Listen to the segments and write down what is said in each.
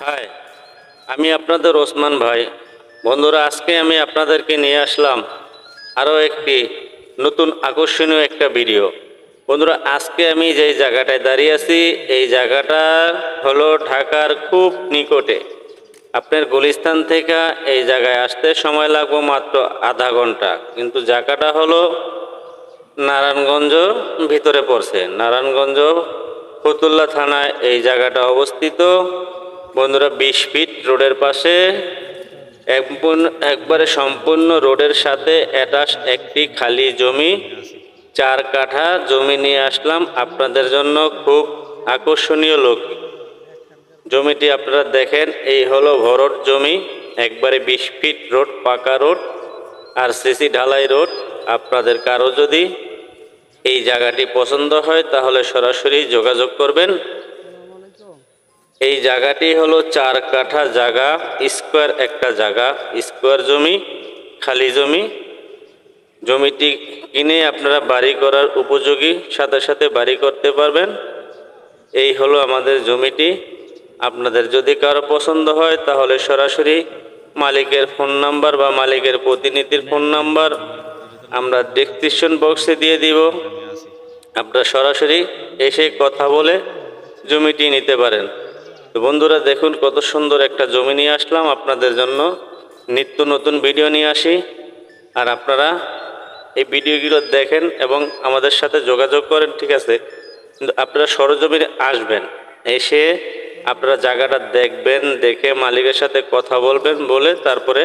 High, আমি আপনাদের ওসমান ভাই। বন্ধুরা, আজকে আমি আপনাদেরকে নিয়ে আসলাম আরও একটি নতুন আকর্ষণীয় একটা ভিডিও। বন্ধুরা, আজকে আমি যেই জায়গাটায় দাঁড়িয়ে আছি, এই জায়গাটা হলো ঢাকার খুব নিকটে। আপনার গুলিস্তান থেকে এই জায়গায় আসতে সময় লাগবে মাত্র আধা ঘন্টা, কিন্তু জায়গাটা হলো নারায়ণগঞ্জ ভিতরে পড়ছে। নারায়ণগঞ্জ ফতুল্লা থানায় এই জায়গাটা অবস্থিত। বন্ধুরা, 20 ফিট রোডের পাশে একবারে সম্পূর্ণ রোডের সাথে অ্যাটাচ একটি খালি জমি, 4 কাঠা জমি নিয়ে আসলাম আপনাদের জন্য। খুব আকর্ষণীয় লোক জমিটি আপনারা দেখেন, এই হলো ভরট জমি, একবারে 20 ফিট রোড, পাকা রোড আর সিসি ঢালাই রোড। আপনাদের কারো যদি এই জায়গাটি পছন্দ হয় তাহলে সরাসরি যোগাযোগ করবেন। এই জায়গাটি হলো 4 কাঠা জায়গা, স্কোয়ার একটা জায়গা, স্কোয়ার জমি, খালি জমি। জমিটি কিনে আপনারা বাড়ি করার উপযোগী, সাথে সাথে বাড়ি করতে পারবেন। এই হলো আমাদের জমিটি। আপনাদের যদি কারো পছন্দ হয় তাহলে সরাসরি মালিকের ফোন নাম্বার বা মালিকের প্রতিনিধির ফোন নাম্বার আমরা ডেসক্রিপশন বক্সে দিয়ে দিব। আপনারা সরাসরি এসে কথা বলে জমিটি নিতে পারেন। তো বন্ধুরা, দেখুন কত সুন্দর একটা জমি নিয়ে আসলাম আপনাদের জন্য। নিত্য নতুন ভিডিও নিয়ে আসি, আর আপনারা এই ভিডিওগুলো দেখেন এবং আমাদের সাথে যোগাযোগ করেন, ঠিক আছে? কিন্তু আপনারা সরজমিনে আসবেন, এসে আপনারা জায়গাটা দেখবেন, দেখে মালিকের সাথে কথা বলবেন, বলে তারপরে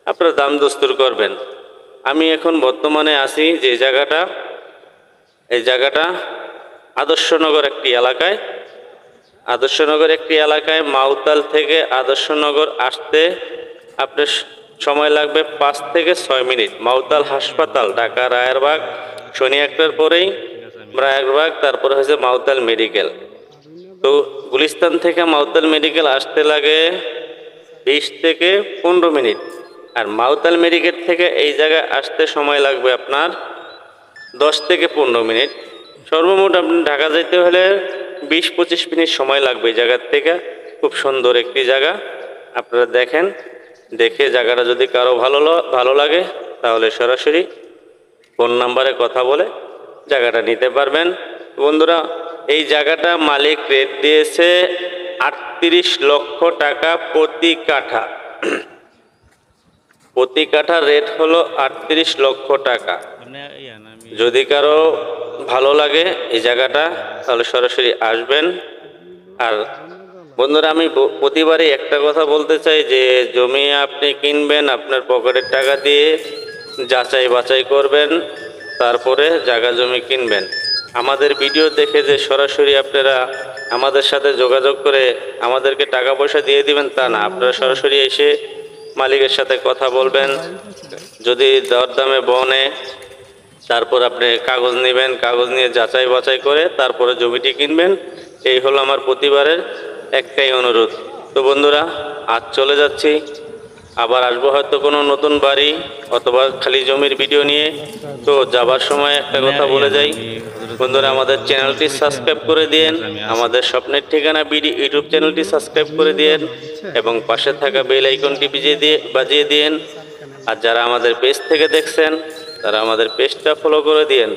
আপনারা দাম দস্তুর করবেন। আমি এখন বর্তমানে আছি যে জায়গাটা, এই জায়গাটা আদর্শনগর একটি এলাকায়। আদর্শনগর একটি এলাকায় মাউতাল থেকে আদর্শনগর আসতে আপনার সময় লাগবে 5 থেকে 6 মিনিট। মাউতাল হাসপাতাল, ঢাকা রায়েরবাগ, শনি একটার পরেই রায়েরবাগ, তারপরে হয়েছে মাউতাল মেডিকেল। তো গুলিস্তান থেকে মাউতাল মেডিকেল আসতে লাগে 20 থেকে 15 মিনিট, আর মাউতাল মেডিকেল থেকে এই জায়গায় আসতে সময় লাগবে আপনার 10 থেকে 15 মিনিট। সর্বমোট আপনি ঢাকা যেতে হলে 20-25 মিনিট সময় লাগবে এই জায়গার থেকে। খুব সুন্দর একটি জায়গা, আপনারা দেখেন, দেখে জায়গাটা যদি কারো ভালো লাগে তাহলে সরাসরি ফোন নাম্বারে কথা বলে জায়গাটা নিতে পারবেন। বন্ধুরা, এই জায়গাটা মালিক রেট দিয়েছে 38 লক্ষ টাকা প্রতি কাঠা। প্রতি কাঠা রেট হলো 38 লক্ষ টাকা। যদি কারো ভালো লাগে এই জায়গাটা তাহলে সরাসরি আসবেন। আর বন্ধুরা, আমি প্রতিবারই একটা কথা বলতে চাই যে জমি আপনি কিনবেন আপনার পকেটের টাকা দিয়ে, যাচাই বাছাই করবেন, তারপরে জায়গা জমি কিনবেন। আমাদের ভিডিও দেখে যে সরাসরি আপনারা আমাদের সাথে যোগাযোগ করে আমাদেরকে টাকা পয়সা দিয়ে দিবেন তা না। আপনারা সরাসরি এসে মালিকের সাথে কথা বলবেন, যদি দরদামে বনে তারপর আপনি কাগজ নেবেন, কাগজ নিয়ে যাচাই বাছাই করে তারপরে জমিটি কিনবেন। এই হলো আমার প্রতিবারের একটাই অনুরোধ। তো বন্ধুরা, আজ চলে যাচ্ছি, আবার আসবো হয়তো কোনো নতুন বাড়ি অথবা খালি জমির ভিডিও নিয়ে। তো যাবার সময় একটা কথা বলে যাই, বন্ধুরা, আমাদের চ্যানেলটি সাবস্ক্রাইব করে দিন, আমাদের স্বপ্নের ঠিকানা বিডি ইউটিউব চ্যানেলটি সাবস্ক্রাইব করে দিন এবং পাশে থাকা বেল আইকনটি বাজিয়ে দিন। আর যারা আমাদের পেজ থেকে দেখছেন তারা আমাদের পেজটা ফলো করে দিন।